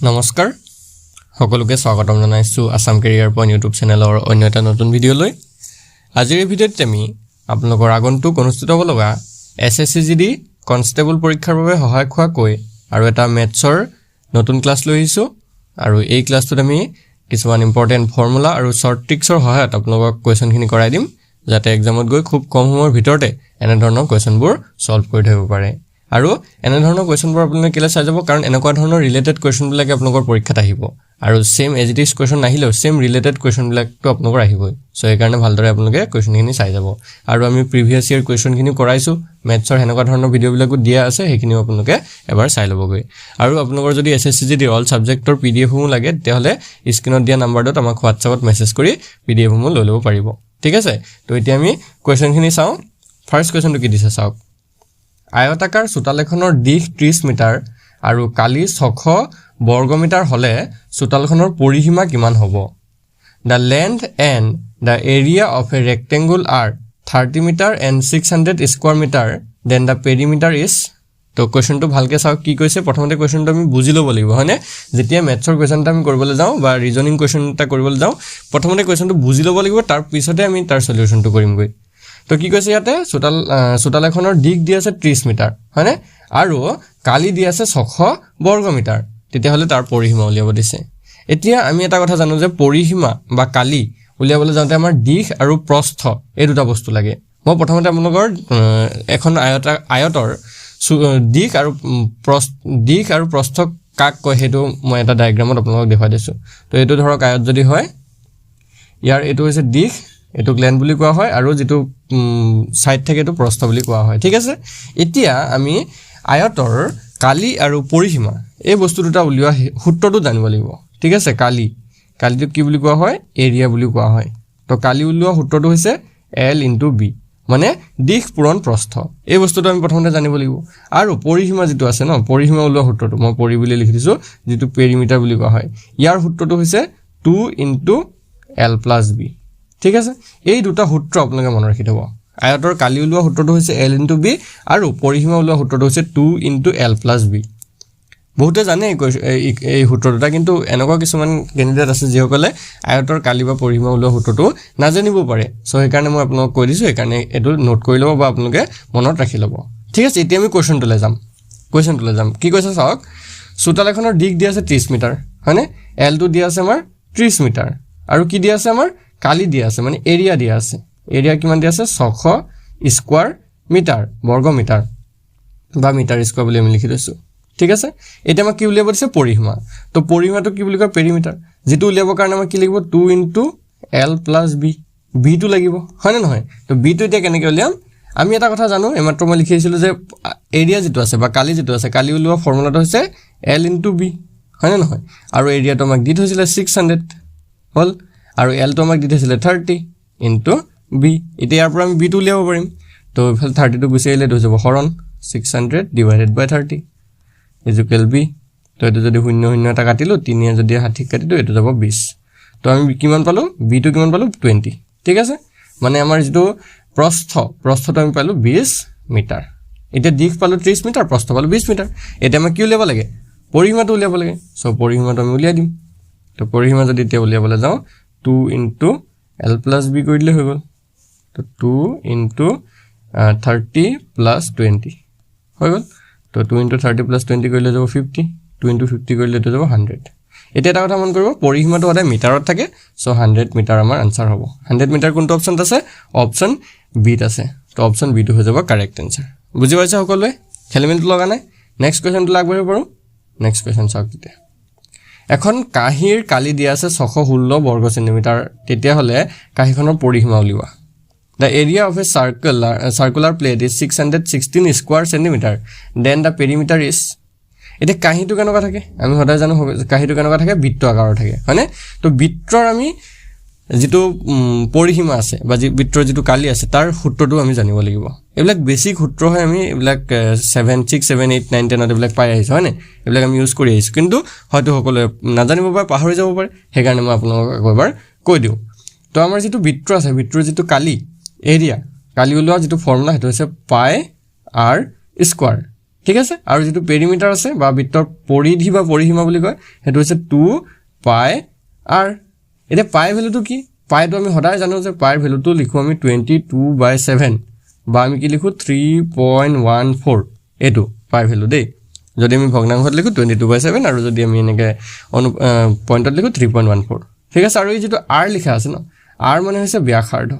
নমস্কাৰ সকলোকে স্বাগতম জনাইছো আসাম কেৰিয়াৰ পইণ্ট ইউটিউব চেনেলৰ অন্য এটা নতুন ভিডিঅ'লৈ আজিৰ এই ভিডিঅ'ত আমি আপোনালোকৰ আগন্তুক অনুষ্ঠিত হ'ব লগা এছএছচিজিডি কনষ্টেবল পৰীক্ষাৰ বাবে সহায়ক হোৱাকৈ আৰু এটা মেথছৰ নতুন ক্লাছ লৈ আহিছো আৰু এই ক্লাছটোত আমি কিছুমান ইম্পৰ্টেন্ট ফৰ্মুলা আৰু শৰ্ট ট্ৰিক্সৰ সহায়ত আপোনালোকক কোৱেশ্যনখিনি কৰাই দিম যাতে এক্সামত গৈ খুব কম সময়ৰ ভিতৰতে এনে ধৰণৰ কোৱেশ্যনবোৰ সলভ কৰি থাকিব পাৰে আৰু এনে ধৰণৰ কোৱেশ্যনবোৰ আপোনালোকে কেলে চাই যাব কাৰণ এনেকুৱা ধৰণৰ ৰিলেটেড কোৱেশ্যনবিলাক আপোনালোকৰ পৰীক্ষাত আহিব আৰু same as it is question নাহিলেও সেম ৰিলেটেড কোৱেশ্যনবিলাকটো আপোনালোকৰ আহিবই সো এই কাৰণে ভালদৰে আপোনালোকে কোৱেশ্যনখিনি চাই যাব আৰু আমি প্ৰিভিয়াছ ইয়াৰ কোৱেশ্যনখিনি কৰাইছো মেথছৰ হেনেকুৱা ধৰণৰ ভিডিঅ'বিলাকো দিয়া আছে সেইখিনিও আপোনালোকে এবাৰ চাই ল'বগৈ আৰু আপোনালোকৰ যদি এছএছচিজি অল সাবজেক্টৰ পিডিএফসমূহ লাগে তেতিয়াহ'লে স্ক্ৰীনত দিয়া নম্বৰটোত আমাক হোৱাটছআপত মেছেজ কৰি পিডিএফসমূহ লৈ ল'ব পাৰিব ঠিক আছে তো এতিয়া আমি কোৱেশ্যনখিনি চাওঁ ফাৰ্স্ট কোৱেশ্যনটো কি দিছে চাওক আয়তাকাৰ চোতালখনৰ দিশ 30 মিটাৰ আৰু কালি 600 বৰ্গমিটাৰ হলে চোতালখনৰ পৰিসীমা কিমান হ'ব The length and the area of a rectangle are 30 meter and 600 square meter then the perimeter is তো কোৱেশ্যনটো ভালকে চাওক কি কৈছে প্ৰথমতে কোৱেশ্যনটো আমি বুজি ল'ব লাগিব হয়নে যেতিয়া মেথছৰ কোৱেশ্যনটা আমি কৰিবলৈ যাওঁ বা ৰিজনিং কোৱেশ্যনটা কৰিবলৈ যাওঁ প্ৰথমতে কোৱেশ্যনটো বুজি ল'ব লাগিব তাৰ পিছতে আমি তাৰ সলিউশনটো কৰিমগৈ তো কি কৈছে ইয়াতে চোতাল এখনৰ দিক দি আছে 30 মিটাৰ হয়নে আৰু কালি দি আছে 600 বৰ্গমিটাৰ তেতিয়াহ'লে তাৰ পৰিসীমা উলিয়াব দিছে এতিয়া আমি এটা কথা জানো যে পৰিসীমা বা কালি উলিয়াবলৈ যাওঁতে আমাৰ দিশ আৰু প্ৰস্থ এই দুটা বস্তু লাগে মই প্ৰথমতে আপোনালোকৰ এখন আয়তৰ দিশ আৰু প্ৰস্থ কাক কয় হেতু মই এটা ডায়াগ্ৰামত আপোনালোকক দেখাই দিছো তো এটো ধৰক আয়ত যদি হয় ইয়াৰ এটো হৈছে দিশ এটো লেন বুলি কোৱা হয় আৰু যেটো সাইড থাকে এটো প্ৰস্থ বুলি কোৱা হয় ঠিক আছে এতিয়া আমি আয়তৰ কালি আৰু পৰিসীমা এই বস্তু দুটা উলিওৱা সূত্ৰটো জানিব লাগিব ঠিক আছে কালিটো কি বুলি কোৱা হয় এৰিয়া বুলি কোৱা হয় তো কালি উলিওৱা সূত্ৰটো হৈছে L * B মানে দিশ পূৰণ প্ৰস্থ এই বস্তুটো আমি প্ৰথমতে জানিব লাগিব আৰু পৰিসীমা যেটো আছে ন পৰিসীমা উলিওৱা সূত্ৰটো মই পৰি বুলি লিখি দিছো যেটো পেৰিমিটাৰ বুলি কোৱা হয় ইয়াৰ সূত্ৰটো হৈছে 2 * L + B ঠিক আছে এই দুটা সূত্ৰ আপোনালোকে মনত ৰাখি থব আয়তৰ কালি উলিওৱা সূত্ৰটো হৈছে L * B আৰু পৰিসীমা উলিওৱা সূত্ৰটো হৈছে 2 * L + B বহুতে জানে এই সূত্ৰটা কিন্তু এনেকুৱা কিছুমান ক্যান্ডিডেট আছে যিসকলে আয়তৰ কালি বা পৰিসীমা উলিওৱা সূত্ৰটো নাজানিব পাৰে সো এই কাৰণে মই আপোনাক কৈ দিছো এই কাৰণে এটো নোট কৰি ল'ব বা আপোনালোকে মনত ৰাখি ল'ব ঠিক আছে এতিয়া আমি কোৱেশ্যনটোলৈ যাম কি কৈছে চাওক চোতাল এখনৰ দিক দি আছে 30 মিটাৰ হয়নে L টো দি আছে আমাৰ 30 মিটাৰ আৰু কি দি আছে আমাৰ কালি দি আছে মানে এৰিয়া দি আছে এৰিয়া কিমান দি আছে 600 স্কয়াৰ মিটাৰ বৰ্গ মিটাৰ বা মিটাৰ স্কয়াৰ বুলি আমি লিখি দিছো ঠিক আছে এটা আমাক কি উলিয়াব দিছে পৰিসীমা তো পৰিসীমাটো কি বুলি কয় পেৰিমিটাৰ যেটো উলিয়াবৰ কাৰণে আমাক কি লাগিব 2 * L + B B টো লাগিব হয় না নহয় তো B টো এতিয়া কেনেকৈ উলিয়াম আমি এটা কথা জানো এমাত্ৰ মই লিখিছিলো যে এৰিয়া যেটো আছে বা কালি যেটো আছে কালি উলিওৱা ফৰ্মুলাটো হৈছে L * B হয় না নহয় আৰু এৰিয়াটো আমাক দি থৈছিল 600 হল আৰু L টো আমাক দি থৈছিল 30 * B এতিয়া ইয়াৰ পৰা আমি B টো উলিয়াব পাৰিম তো ইফাল 30 টো গুছি আহিলে হৈ যাব হৰণ 600 / 30 = B তো এটো যদি 0 এটা কাটিলো 3 যদি 60 কাটিলো এটো যাব 20 তো আমি কিমান পালো B টো কিমান পালো 20 ঠিক আছে মানে আমাৰ যেটো প্ৰস্থটো আমি পালো 20 মিটাৰ এটা দিশ পালো 30 মিটাৰ প্ৰস্থ পালো 20 মিটাৰ এটা আমি কি উলিয়াব লাগে পৰিসীমাটো উলিয়াব লাগে সো পৰিসীমাটো আমি উলিয়াই দিম তো পৰিসীমা যদি এতিয়া উলিয়াবলৈ যাও 2 * L + B কৰি দিলে হৈ গল তো 2 * 30 + 20 হৈ গল তো 2 * 30 + 20 কৰিলে যাব 50 2 * 50 কৰিলে যাব 100 এটা কথা মন কৰিব পৰিসীমাটো সদায় মিটাৰত থাকে সো 100 মিটাৰ আমাৰ আনসাৰ হ'ব 100 মিটাৰ কোনটো অপচনত আছে অপচন বি ত আছে তো অপচন বি টো হৈ যাব কাৰেক্ট আনসাৰ বুজি পাইছা সকলোৱে খেলিমেলটো লগা নাই নেক্সট কোৱেশ্যনটো লাগবই পাৰো নেক্সট কোৱেশ্যন চাওক তেতিয়া এখন কাহিৰ কালি দিয়া আছে 616 বৰ্গ সেন্টিমিটাৰ তেতিয়া হলে কাহিখনৰ পৰিসীমা উলিওৱা The area of a circular plate is 616 square centimeter then the perimeter is এটা কাহিটো কেনেকুৱা থাকে আমি সদায় জানো কাহিটো কেনেকুৱা থাকে বৃত্ত আকাৰৰ থাকে হয়নে তো বৃত্তৰ আমি যেটো পৰিসীমা আছে বা বৃত্তৰ যেটো কালি আছে তাৰ সূত্ৰটো আমি জানিব লাগিব এবিলাক বেসিক সূত্ৰ হয় আমি এবিলাক 7 6 7 8 9 10 এবিলাক পাই আহিছো হয়নে এবিলাক আমি ইউজ কৰি আহিছো কিন্তু হয়তো সকলে নাজানিব পাৰে পাহৰি যাব পাৰে হেকাৰণে মই আপোনালোকক একবাৰ কৈ দিও তো আমাৰ যেটো বৃত্ত আছে বৃত্তৰ যেটো কালি এৰিয়া কালি উলিওৱা যেটো ফৰ্মুলা হেতু হৈছে পাই r স্কয়াৰ ঠিক আছে আৰু যেটো পেৰিমিটাৰ আছে বা বৃত্তৰ পৰিধি বা পৰিসীমা বুলি কয় হেতু হৈছে 2 পাই r এটা পাই ভ্যালুটো কি পাইটো আমি সদায় জানো যে পাইৰ ভ্যালুটো লিখো আমি 22/7 বা আমি কি লিখো 3.14 এটো পাই ভ্যালু দেই যদি আমি ভগ্নাংশত লিখো 22/7 আৰু যদি আমি এনেকে পইণ্টত লিখো 3.14 ঠিক আছে আৰু এই যেটো r লিখা আছে ন r মানে হৈছে ব্যাসাৰ্ধ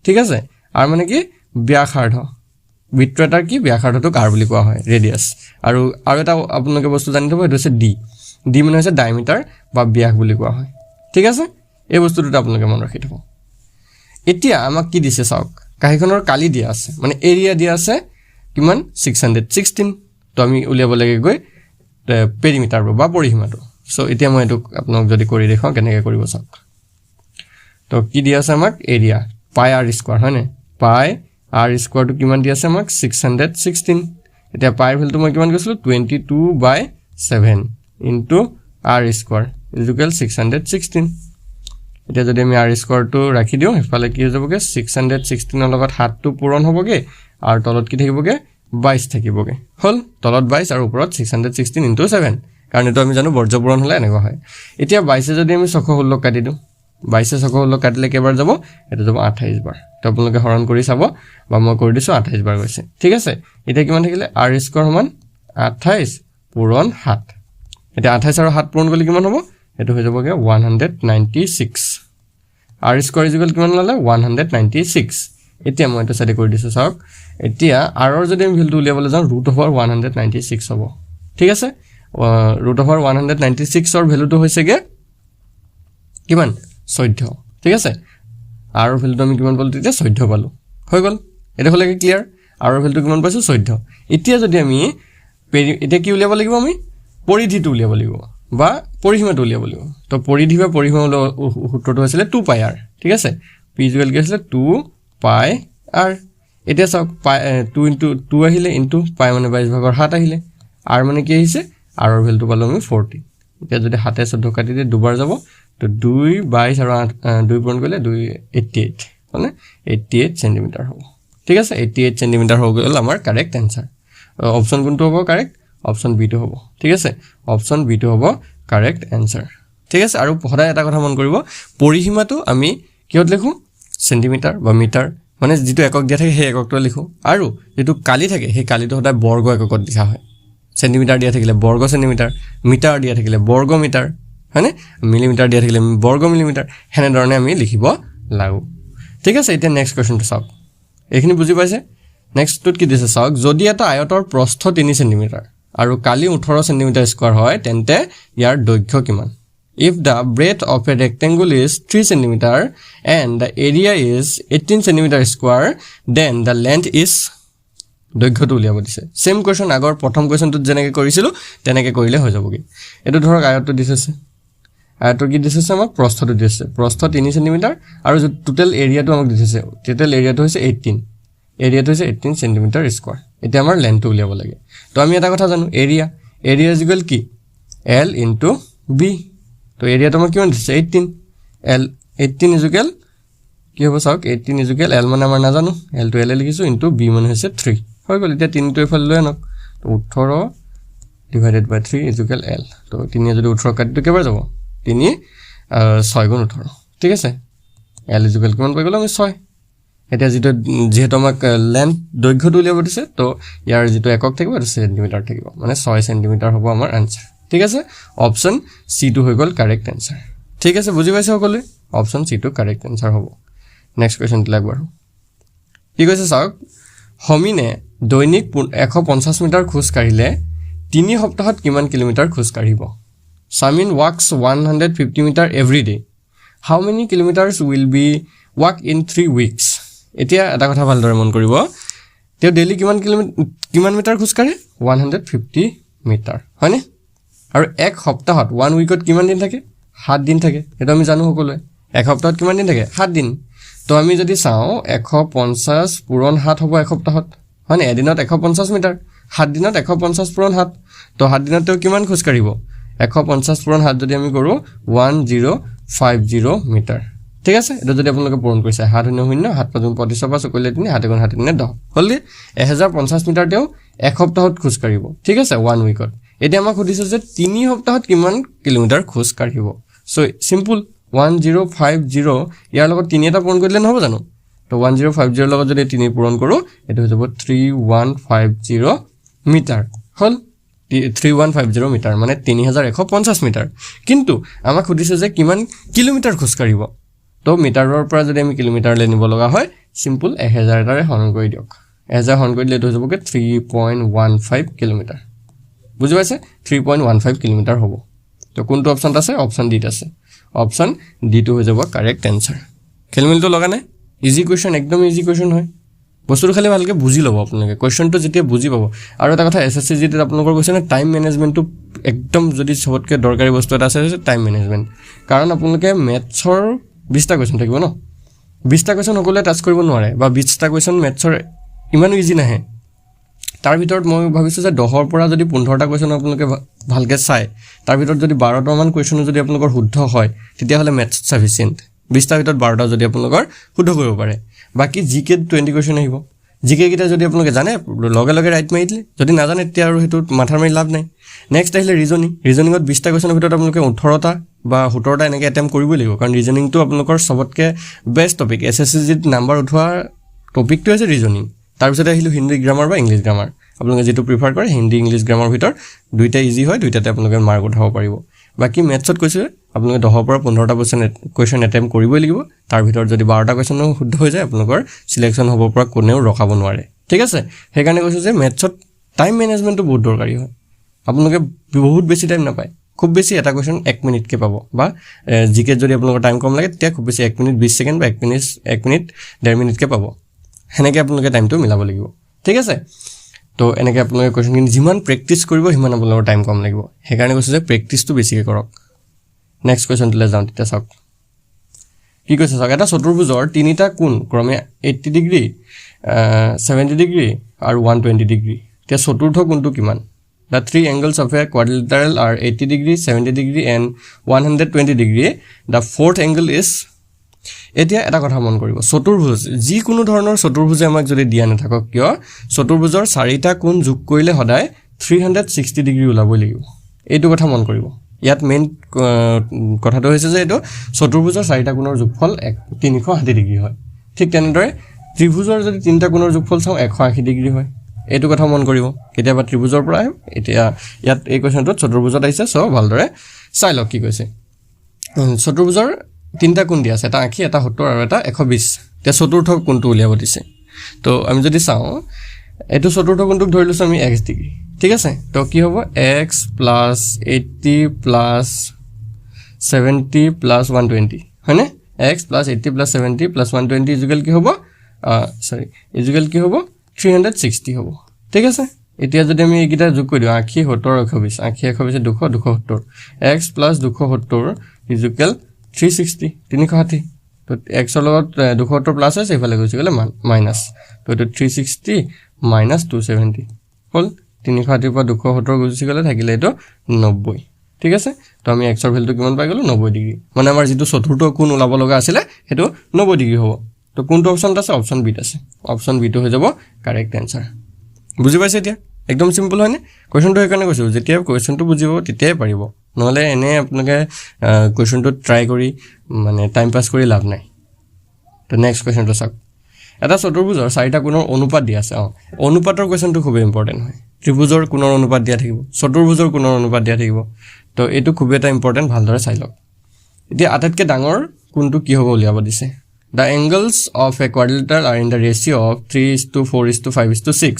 ঠিক আছে r মানে কি ব্যাসাৰ্ধ বৃত্ত এটাৰ কি ব্যাসাৰ্ধটোক r বুলি কোৱা হয় ৰেডিয়াস আৰু এটা আপোনালোকে বস্তু জানি থব এটো হৈছে d মানে হৈছে ডায়ামিটাৰ বা ব্যাস বুলি কোৱা হয় ঠিক আছে এই বস্তুটো আপোনালোকে মন ৰাখি থব এতিয়া আমাক কি দিছে চাওক কাহিখনৰ কালি দিয়া আছে মানে এৰিয়া দিয়া আছে কিমান 616 তো আমি উলিয়াব লাগে গৈ পেৰিমিটাৰ বা পৰিসীমাটো সো এতিয়া মই এটো আপোনাক যদি কৰি দেখাও কেনেকৈ কৰিব চাওক তো কি দিয়া আছে আমাক এৰিয়া পাই r স্কয়াৰ হয়নে পাই r স্কয়াৰ টো কিমান দিয়া আছে আমাক 616 এতিয়া পাইৰ ভ্যালুটো মই কিমান কৈছিলো 22/7 ইনটু r স্কয়াৰ ইকুয়াল 616 এতিয়া যদি আমি r স্কয়াৰ টো ৰাখি দিও হেফালে কি হৈ যাবগে 616 ৰ লগত 7 টো পূৰণ হ'বগে আৰু তলত কি থাকিবগে 22 থাকিবগে হল তলত 22 আৰু ওপৰত 616 ইনটু 7 কাৰণ এটো আমি জানো বৰ্জ্য পূৰণ হলে এনেকুৱা হয় এতিয়া 22 যদি আমি 616 কাটি দিও 22 616 কাটিলে কেবাৰ যাব এটা যাব 28 বাৰ তো আপোনালোকে হৰণ কৰি চাব বা মই কৰি দিছো 28 বাৰ গৈছে ঠিক আছে এতিয়া কিমান থাকিলে r স্কয়াৰ সমান 28 পূৰণ 7 এটা 28 আৰু 7 পূৰণ কৰিলে কিমান হ'ব এটো হৈ যাবগে 196 r স্কয়াৰ ইকুয়াল কিমান ললে 196 এতিয়া মই এটা সাইডে কৰি দিছো চাওক এতিয়া r ৰ যদি আমি ভ্যালুটো উলিয়াবলৈ যাওঁ √196 হ'ব ঠিক আছে √196 ৰ ভ্যালুটো হৈছেগে কিমান 14 ঠিক আছে r ৰ ভ্যালুটো আমি কিমান পালো তেতিয়া 14 পালো হৈ গল এটা হলে কি ক্লিয়াৰ r ৰ ভ্যালুটো কিমান পাইছো 14 এতিয়া যদি আমি এটা কি উলিয়াব লাগিব আমি পৰিধিটো উলিয়াব লাগিব বা পৰিসীমাটো উলিয়াব লাগিব তো পৰিধি বা পৰিসীমা সূত্ৰটো হৈছিল 2 পাই r ঠিক আছে p ইকুয়াল কি আছিল 2 পাই r এতিয়া চাওক 2 ইনটু 2 আহিলে ইনটু পাই মানে 22/7 আহিলে r মানে কি আহিছে r ৰ ভ্যালুটো পালো আমি 40 এতিয়া যদি 7 14 কাটি দিয়ে দুবাৰ যাব তো 2 22 আৰু 2 পূৰণ কৰিলে 288 মানে 88 সেন্টিমিটাৰ হ'ব ঠিক আছে 88 সেন্টিমিটাৰ হৈ গ'ল আমাৰ কাৰেক্ট आंसर অপচন কোনটো হ'ব কাৰেক্ট অপচন বি টো হ'ব ঠিক আছে অপচন বি টো হ'ব কারেক্ট आंसर ঠিক আছে আৰু সদায় এটা কথা মন কৰিব পৰিসীমাটো আমি কিহত লিখো সেন্টিমিটাৰ বা মিটাৰ মানে যেটো একক দিয়া থাকে সেই এককটো লিখো আৰু যেটো কালি থাকে সেই কালিটো সদায় বৰ্গ এককত লিখা হয় সেন্টিমিটাৰ দিয়া থাকিলে বৰ্গ সেন্টিমিটাৰ মিটাৰ দিয়া থাকিলে বৰ্গ মিটাৰ হয়নে মিলিমিটাৰ দিয়া থাকিলে বৰ্গ মিলিমিটাৰ হেনে ধৰণে আমি লিখিব লাগো ঠিক আছে এতিয়া নেক্সট কোৱেশ্চনটো চাওক এইখিনি বুজি পাইছে নেক্সটটোত কি দিছে চাওক যদি এটা আয়তৰ প্ৰস্থ 3 সেন্টিমিটাৰ আৰু কালি 18 সেন্টিমিটাৰ স্কয়াৰ হয় তেন্তে ইয়াৰ দৈৰ্ঘ্য কিমান if the breadth of a rectangle is 3 centimeter and the area is 18 centimeter square then the length is দৈৰ্ঘ্যটো উলিয়াব দিছে সেম কোৱেশ্চন আগৰ প্ৰথম কোৱেশ্চনটোত যেনেকৈ কৰিছিলো তেনেকৈ কৰিলে হৈ যাবগে এটো ধৰক আয়তটো দিছে আয়তৰ কি দিছে আমাক প্ৰস্থটো দিছে প্ৰস্থ 3 সেন্টিমিটাৰ আৰু টোটাল এৰিয়াটো আমাক দিছে টোটাল এৰিয়াটো হৈছে 18 এৰিয়াটো হৈছে 18 সেন্টিমিটাৰ স্কয়াৰ এটা আমাৰ লেন্থটো উলিয়াব লাগে তো আমি এটা কথা জানো এৰিয়া ইকুয়াল কি l * b তো এৰিয়াটো আমাৰ কিমান দিছে 18 l 18 ইকুয়াল কি হ'ব চাওক 18 ইকুয়াল l মানে আমাৰ নাজানো l টো l লিখিছো ইনটু b মানে হৈছে 3 হৈ গল এতিয়া 3 টো এফালে লৈ আনক তো 18 ডিভাইডেড বাই 3 ইকুয়াল l তো 3 যদি 18 কাটি কেবাৰ যাব 3 6 গুণ 18 ঠিক আছে l ইকুয়াল কিমান পাই গলো আমি 6 এটা যেহেতু আমাক লেন্থ দৈৰ্ঘ্যটো উলিয়াব দিছে তো ইয়াৰ যেটো একক থাকিব এটা সেন্টিমিটাৰ থাকিব মানে 6 সেন্টিমিটাৰ হ'ব আমাৰ आंसर ঠিক আছে অপচন সি টো হৈ গল কারেক্ট आंसर ঠিক আছে বুজি পাইছে সকলে অপচন সি টো কারেক্ট आंसर হ'ব নেক্সট কোৱেশ্চন লাগবাৰ কি কৈছে চাওক হমিনে দৈনিক 150 মিটাৰ খোজ কাঢ়িলে 3 সপ্তাহত কিমান কিলোমিটাৰ খোজ কাঢ়িব Samin walks 150 metre every day how many kilometers will be walk in 3 weeks এতিয়া এটা কথা ভালদৰে মন কৰিব তেও ডেইলি কিমান মিটাৰ খোজ কাঢ়ে 150 মিটাৰ হয়নে আৰু এক সপ্তাহত 1 উইকত কিমান দিন থাকে 7 দিন থাকে এটা আমি জানো সকলোৱে এক সপ্তাহত কিমান দিন থাকে 7 দিন তো আমি যদি চাও 150 পূৰণ 7 হ'ব এক সপ্তাহত হয়নে এদিনত 150 মিটাৰ 7 দিনত 150 পূৰণ 7 তো 7 দিনত তেও কিমান খোজ কাঢ়িব 150 পূৰণ 7 যদি আমি কৰো 1050 মিটাৰ ঠিক আছে এটা যদি আপোনালোকে পূৰণ কৰিছে 7 শূন্য 7 5 25 কৰিলে তিনি 7 গুণ 7 10 হললি 1050 মিটাৰ তেও 1 সপ্তাহত খোজ কাঢ়িব ঠিক আছে 1 উইকত এতিয়া আমাক সুধিছে যে 3 সপ্তাহত কিমান কিলোমিটাৰ খোজ কাঢ়িব সো সিম্পল 1050 ইয়াৰ লগত 3 এটা পূৰণ কৰিলে নহব জানো তো 1050 লগত যদি 3 পূৰণ কৰো এটো হৈ যাব 3150 মিটাৰ হল 3150 মিটাৰ মানে 3150 মিটাৰ কিন্তু আমাক সুধিছে যে কিমান কিলোমিটাৰ খোজ কাঢ়িব তো মিটাৰৰ পৰা যদি আমি কিলোমিটাৰলৈ নিব লগা হয় সিম্পল 1000 এটাৰে হৰণ কৰি দিয়ক 1000 হৰণ কৰি দিলে এটো হৈ যাব 3.15 কিলোমিটাৰ বুজি পাইছে 3.15 কিলোমিটাৰ হ'ব তো কোনটো অপচন আছে অপচন ডি আছে অপচন ডি টো হৈ যাব কারেক্ট आंसर খেলমিলটো লগা নাই ইজি কোৱেশ্চন একদম ইজি কোৱেশ্চন হয় বস্তুটো খালি ভালকে বুজি লব আপোনালোকে কোৱেশ্চনটো যেতিয়া বুজি পাব আৰু এটা কথা এসএসসি জিত আপোনালোকৰ কোৱেশ্চন টাইম ম্যানেজমেন্টটো একদম যদি সবতকে দৰকাৰী বস্তু এটা আছে টাইম ম্যানেজমেন্ট কাৰণ আপোনালোকে ম্যাথছৰ 20টা কোৱেশ্চন থাকিব ন 20টা কোৱেশ্চন সকলে টাচ কৰিব নোৱাৰে বা 20টা কোৱেশ্চন ম্যাথছৰ ইমান ইজি নাহে তাৰ ভিতৰত মই ভাবিছো যে 10ৰ পৰা যদি 15টা কোৱেশ্চন আপোনালোকে ভালকে চাই তাৰ ভিতৰত যদি 12টা মান কোৱেশ্চন যদি আপোনালোকৰ শুদ্ধ হয় তেতিয়া হলে ম্যাথছ সাফিসিয়েন্ট 20টা ভিতৰত 12টা যদি আপোনালোকৰ শুদ্ধ কৰিব পাৰে বাকি জিকে 20 কোৱেশ্চন আহিব জিকে কিটা যদি আপোনালোকে জানে লগে লগে ৰাইট মাৰি দিলে যদি নাজানে তেতিয়া আৰু হেতু মাথাৰ মাৰি লাভ নাই নেক্সট আহিলে ৰিজনিংত 20টা কোৱেশ্চনৰ ভিতৰত আপোনালোকে 18টা বা 17টা এনেকৈ এটেম্প কৰিবই লাগিব কাৰণ ৰিজনিংটো আপোনালোকৰ সবতকে বেষ্ট টপিক এসএসসি জিত নাম্বাৰ উঠোৱা টপিকটো আছে ৰিজনিং তাৰ পিছত আহিলো হিন্দী গ্ৰামাৰ বা ইংলিশ গ্ৰামাৰ আপোনালোকে যেটো প্ৰিফাৰ কৰে হিন্দী ইংলিশ গ্ৰামাৰ ভিতৰত দুইটা ইজি হয় দুইটাতে আপোনালোকে মাৰ্ক উঠাব পাৰিব বাকি ম্যাথছত কৈছে আপোনালোকে 10ৰ পৰা 15টা কোৱেশ্চন এটেম্প কৰিবই লাগিব তাৰ ভিতৰত যদি 12টা কোৱেশ্চনো শুদ্ধ হৈ যায় আপোনালোকৰ সিলেকশন হ'ব পৰা কোনেও ৰখাব নোৱাৰে ঠিক আছে হেকাৰণে কৈছো যে ম্যাথছত টাইম ম্যানেজমেন্টটো বহুত দৰকাৰী হয় আপোনালোকে বহুত বেছি টাইম নাপায় খুব বেছি এটা কোৱেশ্চন 1 মিনিট কে পাব বা জিকে যদি আপোনালোকৰ টাইম কম লাগে তেতিয়া খুব বেছি 1 মিনিট 20 সেকেন্ড বা 1 মিনিট 1.5 মিনিট কে পাব হেনেকে আপোনালোকে টাইমটো মিলাব লাগিব ঠিক আছে তো এনেকে আপোনালোকে কোৱেশ্চন যিমান প্ৰেক্টিস কৰিব সিমান আপোনালোকৰ টাইম কম লাগিব হেকাৰণে কৈছো যে প্ৰেক্টিসটো বেছিকে কৰক নেক্সট কোৱেশ্চনটো যাওঁ তেতিয়া চাওক কি কৈছে চাওক এটা চতুৰ্ভুজৰ তিনিটা কোণ ক্ৰমে 80 ডিগ্ৰী 70 ডিগ্ৰী আৰু 120 ডিগ্ৰী তে চতুৰ্থ কোণটো কিমান The three angles of a quadrilateral are 80 degree, 70 degree and 120 degree. The fourth angle is এতিয়া এটা কথা মন কৰিব চতুৰ্ভুজ যি কোনো ধৰণৰ চতুৰ্ভুজে আমাক যদি দিয়া নাথাকক কিয় চতুৰ্ভুজৰ চাৰিটা কোণ যোগ কৰিলে সদায় 360 ডিগ্ৰী ওলাবই লাগিব এইটো কথা মন কৰিব ইয়াত মেইন কথাটো হৈছে যে এইটো চতুৰ্ভুজৰ চাৰিটা কোণৰ যোগফল 360 ডিগ্ৰী হয় ঠিক তেনেদৰে ত্ৰিভুজৰ যদি তিনিটা কোণৰ যোগফল চাও 180 ডিগ্ৰী হয় এইটো কথা মন কৰিব কেতিয়াবা ত্ৰিভুজৰ পৰা এতিয়া ইয়াত এই কোৱেশ্চনটো চতুৰ্ভুজত আহিছে সো ভালদৰে চাই লওক কি কৈছে চতুৰ্ভুজৰ তিনটা কোণ দিয়া আছে এটা আঁকি এটা 70 আৰু এটা 120 তে চতুৰ্থ কোণটো উলিয়াব দিছে তো আমি যদি চাও এটো চতুৰ্থ কোণটোক ধৰিলছো আমি x ডিগ্ৰী ঠিক আছে তো কি হ'ব x + 80 + 70 + 120 হয়নে x + 80 + 70 + 120 ইকুয়াল কি হ'ব ইকুয়াল কি হ'ব 360 হ'ব ঠিক আছে এতিয়া যদি আমি এইকিটা যোগ কৰি দিও আঁকি 70 120 আঁকি 120 200 270 x + 270 ইকুয়াল 360 360 তো x ৰ লগত 270 প্লাস আছে ইফালে গৈছে গলে মাইনাস তো এটো 360 মাইনাস 270 হল 360 পৰা 270 গৈছে গলে থাকিলে এটো 90 ঠিক আছে তো আমি x ৰ ভ্যালুটো কিমান পাই গলো 90 ডিগ্ৰী মানে আমাৰ যেটো চতুৰ্থ কোণ ওলাব লগা আছিল হেতু 90 ডিগ্ৰী হ'ব তো কোনটো অপচন আছে অপচন বি আছে অপচন বি টো হৈ যাব কারেক্ট आंसर বুজি পাইছে এতিয়া একদম সিম্পল হয়নে কোৱেশ্চনটো একাৰণে কৈছো যেতিয়া কোৱেশ্চনটো বুজিব তেতিয়াই পাৰিব নহলে এনে আপোনালোকে কোৱেশ্চনটো ট্ৰাই কৰি মানে টাইম পাস কৰি লাভ নাই তো নেক্সট কোৱেশ্চনটো চাওক এটা চতুৰ্ভুজৰ চাৰিটা কোণৰ অনুপাত দিয়া আছে অনুপাতৰ কোৱেশ্চনটো খুব ইম্পৰ্টেন্ট হয় ত্ৰিভুজৰ কোণৰ অনুপাত দিয়া থাকিব চতুৰ্ভুজৰ কোণৰ অনুপাত দিয়া থাকিব তো এটো খুব এটা ইম্পৰ্টেন্ট ভালদৰে চাই লওক এতিয়া আটাইতকৈ ডাঙৰ কোণটো কি হ'ব উলিয়াব দিছে The angles of a quadrilateral are in the ratio of 3:4:5:6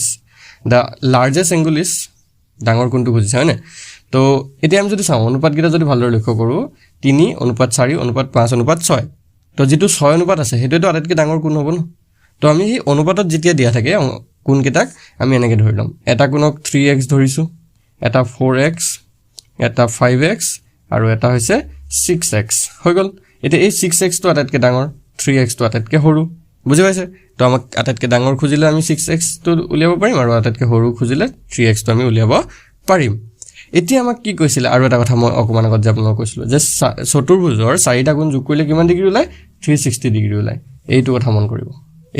The largest angle is ডাঙৰ কোণটো বুজিছে হয়নে তো এতিয়া আমি যদি চাও অনুপাত কিটা যদি ভালদৰে লক্ষ্য কৰো 3:4:5:6 তো যেটো 6 অনুপাত আছে হেতুটো আটাইতকৈ ডাঙৰ কোণ হ'ব ন তো আমি এই অনুপাতত যেতিয়া দিয়া থাকে কোণ কিটাক আমি এনেকৈ ধৰি লম এটা কোণক 3x ধৰিছো এটা 4x এটা 5x আৰু এটা হৈছে 6x হৈ গল এতিয়া এই 6x টো আটাইতকৈ ডাঙৰ 3x টো আটাইতকৈ সৰু বুজি পাইছে তো আমাক আটাইতকৈ ডাঙৰ খুজিলে আমি 6x টো উলিয়াব পাৰিম আৰু আটাইতকৈ সৰু খুজিলে 3x টো আমি উলিয়াব পাৰিম এতিয়া আমাক কি কৈছিল আৰু এটা কথা মই অকমান আগত যে আপোনাক কৈছিলো যে চতুৰ্ভুজৰ চাৰিটা কোণ যোগ কৰিলে কিমান ডিগ্ৰী ওলাই 360 ডিগ্ৰী ওলাই এইটো কথা মন কৰিব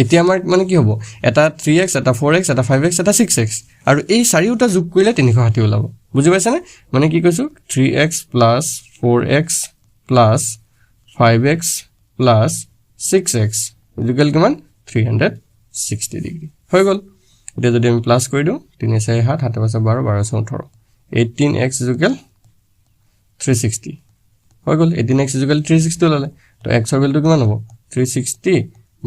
এতিয়া আমাৰ মানে কি হ'ব এটা 3x এটা 4x এটা 5x এটা 6x আৰু এই চাৰিওটা যোগ কৰিলে 360 ওলাব বুজি পাইছানে মানে কি কৈছো 3x + 4x + 5x + 6x equal কিমান 360 ডিগ্ৰী হৈ গ'ল এতিয়া যদি আমি প্লাস কৰি দিও 3 4 7 7 5 12 12 18 18x ইকুৱেল 360 হৈ গ'ল 18x ইকুৱেল 360 ওলালে তো x ৰ ভ্যালুটো কিমান হ'ব 360 /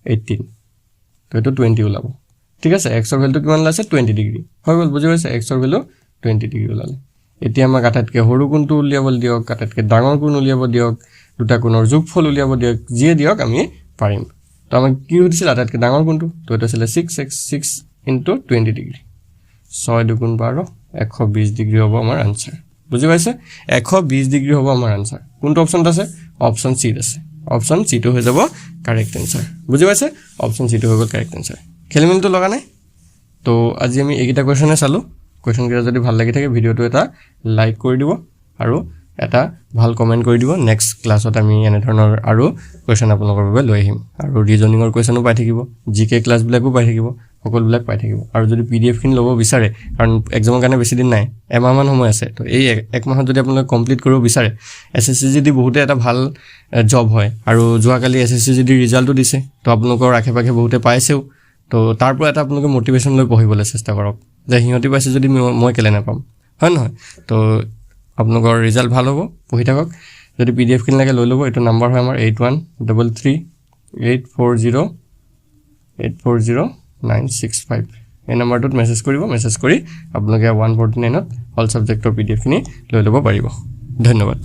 18 তো এটো 20 ওলাব ঠিক আছে x ৰ ভ্যালুটো কিমান আছে 20 ডিগ্ৰী হৈ গ'ল বুজি পাইছা x ৰ ভ্যালু 20 ডিগ্ৰী ওলালে এতিয়া আমাক আটাইতকৈ সৰু কোণটো উলিয়াবলৈ দিয়ক আটাইতকৈ ডাঙৰ কোণ উলিয়াব দিয়ক দুটা কোণৰ যোগফল উলিয়াব দিয়ক যিয়ে দিয়ক আমি পাৰিম তো আমাক কি হৈছিল আটাইতকৈ ডাঙৰ কোণটো তো এটা আছিল 6x 6 * 20 ডিগ্ৰী 6 * 2 = 12 120 ডিগ্ৰী হ'ব আমাৰ আনসাৰ বুজি পাইছে 120 ডিগ্ৰী হ'ব আমাৰ আনসাৰ কোনটো অপচন আছে অপচন সি আছে অপচন সি টো হৈ যাব কারেক্ট আনসার বুঝি পাইছে অপচন সি টো হৈ গ'ল কারেক্ট আনসার খেলিমেলিটো লগা নাই তো আজি আমি এইকেইটা কোৱেশ্যনে চালো কোৱেশ্যন কেইটা যদি ভাল লাগি থাকে ভিডিওটো এটা লাইক কৰি দিব আৰু এটা ভাল কমেন্ট কৰি দিব নেক্সট ক্লাছত আমি এনে ধৰণৰ আৰু কোৱেশ্যন আপোনালোকৰ বাবে লৈ আহিম আৰু ৰিজনিংৰ কোৱেশ্যনো পাই থাকিব জিকে ক্লাছ বিলাকো পাই থাকিব সকলোবিলাক পাই থাকিব আৰু যদি পিডিএফ খিনি ল'ব বিচাৰে কাৰণ এক্সামৰ কাৰণে বেছি দিন নাই এমাহ মান সময় আছে তো এই এক মাহত যদি আপোনালোকে কমপ্লিট কৰিব বিচাৰে এসএসসি জিডি বহুতে এটা ভাল জব হয় আৰু যোৱাকালি এসএসসি জিডি ৰিজাল্টটো দিছে তো আপোনালোকৰ আখে-পাখে বহুতে পাইছেও তো তাৰ পৰা এটা আপোনালোকে মোটিভেশ্যন লৈ পঢ়িবলৈ চেষ্টা কৰক যে হিহঁতি পাইছে যদি মই কেলে নাপাম হয় নহয় তো আপোনালোকৰ ৰিজাল্ট ভাল হ'ব পঢ়ি থাকক যদি পিডিএফ খিনি লাগে লৈ ল'ব এইটো নম্বৰ হয় আমাৰ 8133840965 এই নম্বৰটোত মেছেজ কৰিব মেছেজ কৰি আপোনালোকে 149ত অল সাবজেক্টৰ পিডিএফ খিনি লৈ ল'ব পাৰিব ধন্যবাদ